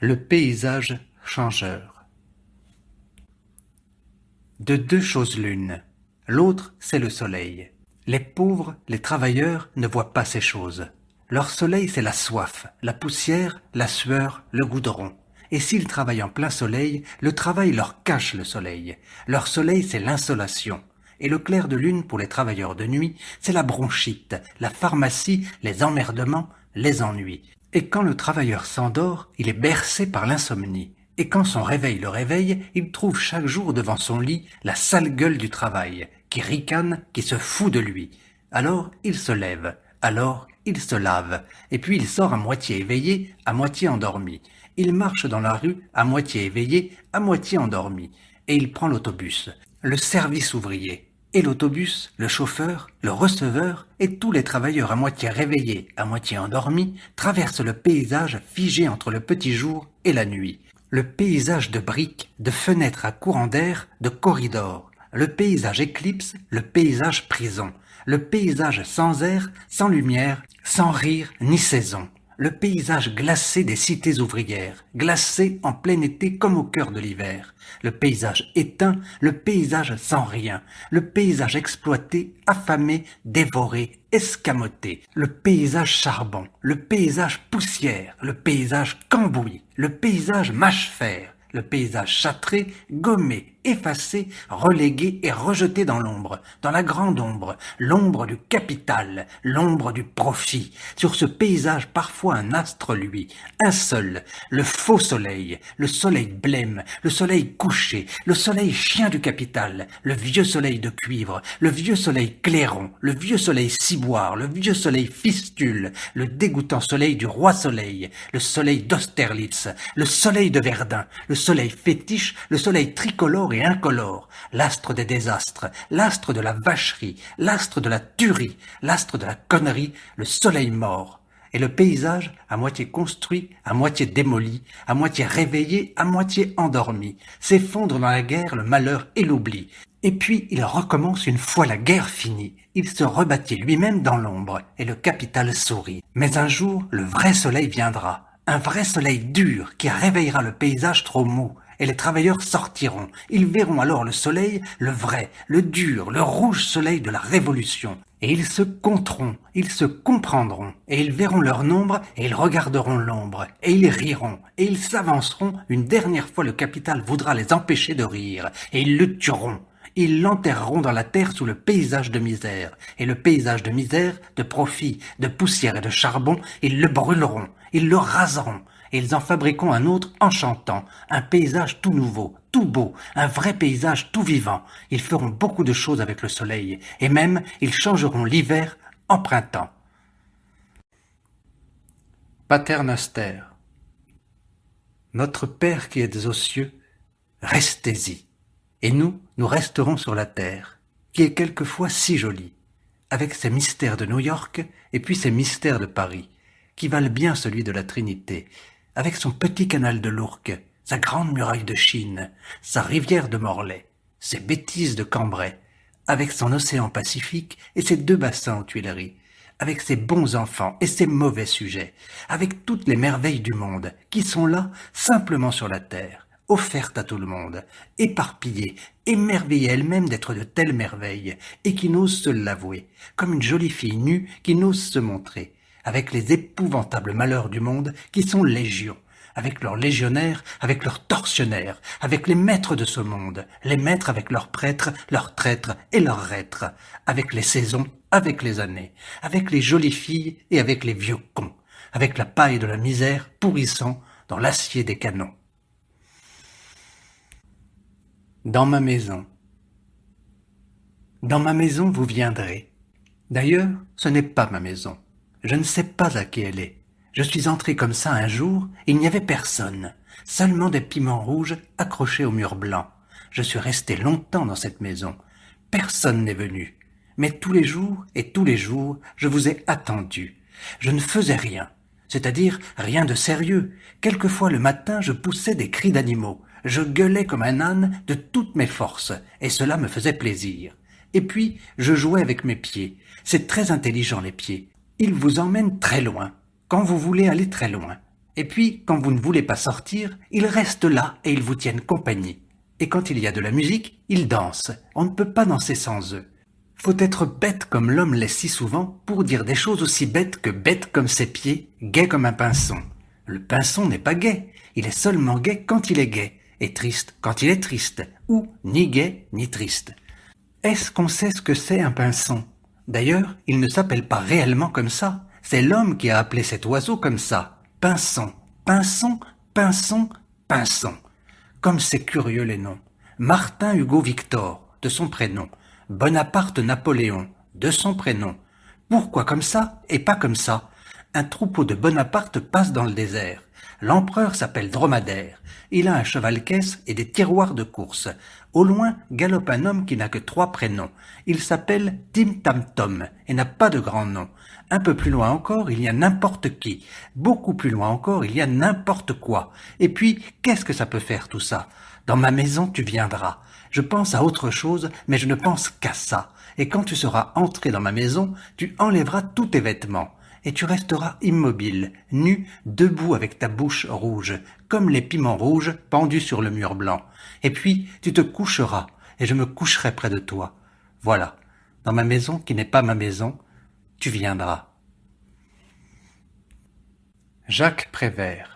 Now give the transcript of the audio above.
Le paysage changeur. De deux choses l'une, l'autre c'est le soleil. Les pauvres, les travailleurs ne voient pas ces choses. Leur soleil c'est la soif, la poussière, la sueur, le goudron. Et s'ils travaillent en plein soleil, le travail leur cache le soleil. Leur soleil c'est l'insolation. Et le clair de lune pour les travailleurs de nuit, c'est la bronchite, la pharmacie, les emmerdements, les ennuis. Et quand le travailleur s'endort, il est bercé par l'insomnie. Et quand son réveil le réveille, il trouve chaque jour devant son lit la sale gueule du travail, qui ricane, qui se fout de lui. Alors il se lève, alors il se lave, et puis il sort à moitié éveillé, à moitié endormi. Il marche dans la rue, à moitié éveillé, à moitié endormi. Et il prend l'autobus, le service ouvrier. Et l'autobus, le chauffeur, le receveur et tous les travailleurs à moitié réveillés, à moitié endormis, traversent le paysage figé entre le petit jour et la nuit. Le paysage de briques, de fenêtres à courant d'air, de corridors. Le paysage éclipse, le paysage prison. Le paysage sans air, sans lumière, sans rire ni saison. Le paysage glacé des cités ouvrières, glacé en plein été comme au cœur de l'hiver. Le paysage éteint, le paysage sans rien. Le paysage exploité, affamé, dévoré, escamoté. Le paysage charbon, le paysage poussière, le paysage cambouis, le paysage mâche-fer. Le paysage châtré, gommé, effacé, relégué et rejeté dans l'ombre, dans la grande ombre, l'ombre du capital, l'ombre du profit. Sur ce paysage parfois un astre luit, un seul, le faux soleil, le soleil blême, le soleil couché, le soleil chien du capital, le vieux soleil de cuivre, le vieux soleil clairon, le vieux soleil ciboire, le vieux soleil fistule, le dégoûtant soleil du roi soleil, le soleil d'Austerlitz, le soleil de Verdun, le soleil fétiche, le soleil tricolore et incolore, l'astre des désastres, l'astre de la vacherie, l'astre de la tuerie, l'astre de la connerie, le soleil mort. Et le paysage, à moitié construit, à moitié démoli, à moitié réveillé, à moitié endormi, s'effondre dans la guerre le malheur et l'oubli. Et puis il recommence une fois la guerre finie. Il se rebâtit lui-même dans l'ombre, et le capital sourit. Mais un jour, le vrai soleil viendra. Un vrai soleil dur qui réveillera le paysage trop mou, et les travailleurs sortiront. Ils verront alors le soleil, le vrai, le dur, le rouge soleil de la révolution. Et ils se compteront, ils se comprendront, et ils verront leur nombre, et ils regarderont l'ombre, et ils riront, et ils s'avanceront. Une dernière fois le capital voudra les empêcher de rire, et ils le tueront. Ils l'enterreront dans la terre sous le paysage de misère. Et le paysage de misère, de profit, de poussière et de charbon, ils le brûleront, ils le raseront. Et ils en fabriqueront un autre enchantant, un paysage tout nouveau, tout beau, un vrai paysage tout vivant. Ils feront beaucoup de choses avec le soleil, et même ils changeront l'hiver en printemps. Pater Noster. Notre Père qui êtes aux cieux, restez-y. Et nous, nous resterons sur la terre, qui est quelquefois si jolie, avec ses mystères de New York et puis ses mystères de Paris, qui valent bien celui de la Trinité, avec son petit canal de l'Ourcq, sa grande muraille de Chine, sa rivière de Morlaix, ses bêtises de Cambrai, avec son océan Pacifique et ses deux bassins aux Tuileries, avec ses bons enfants et ses mauvais sujets, avec toutes les merveilles du monde, qui sont là simplement sur la terre, offerte à tout le monde, éparpillée, émerveillée elle-même d'être de telles merveilles, et qui n'ose se l'avouer, comme une jolie fille nue qui n'ose se montrer, avec les épouvantables malheurs du monde qui sont légions, avec leurs légionnaires, avec leurs tortionnaires, avec les maîtres de ce monde, les maîtres avec leurs prêtres, leurs traîtres et leurs reîtres, avec les saisons, avec les années, avec les jolies filles et avec les vieux cons, avec la paille de la misère pourrissant dans l'acier des canons. Dans ma maison. Dans ma maison vous viendrez. D'ailleurs, ce n'est pas ma maison. Je ne sais pas à qui elle est. Je suis entré comme ça un jour, il n'y avait personne, seulement des piments rouges accrochés au mur blanc. Je suis resté longtemps dans cette maison. Personne n'est venu. Mais tous les jours et tous les jours, je vous ai attendu. Je ne faisais rien, c'est-à-dire rien de sérieux. Quelquefois le matin, je poussais des cris d'animaux. Je gueulais comme un âne de toutes mes forces, et cela me faisait plaisir. Et puis, je jouais avec mes pieds. C'est très intelligent, les pieds. Ils vous emmènent très loin, quand vous voulez aller très loin. Et puis, quand vous ne voulez pas sortir, ils restent là et ils vous tiennent compagnie. Et quand il y a de la musique, ils dansent. On ne peut pas danser sans eux. Faut être bête comme l'homme l'est si souvent pour dire des choses aussi bêtes comme ses pieds, gai comme un pinson. Le pinson n'est pas gai, il est seulement gai quand il est gai, et triste quand il est triste, ou ni gai ni triste. Est-ce qu'on sait ce que c'est un pinson? D'ailleurs, il ne s'appelle pas réellement comme ça, c'est l'homme qui a appelé cet oiseau comme ça. Pinson, pinson, pinson, pinson. Comme c'est curieux les noms. Martin Hugo Victor, de son prénom. Bonaparte Napoléon, de son prénom. Pourquoi comme ça et pas comme ça? Un troupeau de Bonaparte passe dans le désert. L'empereur s'appelle Dromadaire. Il a un cheval-caisse et des tiroirs de course. Au loin galope un homme qui n'a que 3 prénoms. Il s'appelle Tim Tam Tom et n'a pas de grand nom. Un peu plus loin encore, il y a n'importe qui. Beaucoup plus loin encore, il y a n'importe quoi. Et puis, qu'est-ce que ça peut faire tout ça? Dans ma maison, tu viendras. Je pense à autre chose, mais je ne pense qu'à ça. Et quand tu seras entré dans ma maison, tu enlèveras tous tes vêtements. Et tu resteras immobile, nu, debout avec ta bouche rouge, comme les piments rouges pendus sur le mur blanc. Et puis, tu te coucheras, et je me coucherai près de toi. Voilà, dans ma maison qui n'est pas ma maison, tu viendras. Jacques Prévert.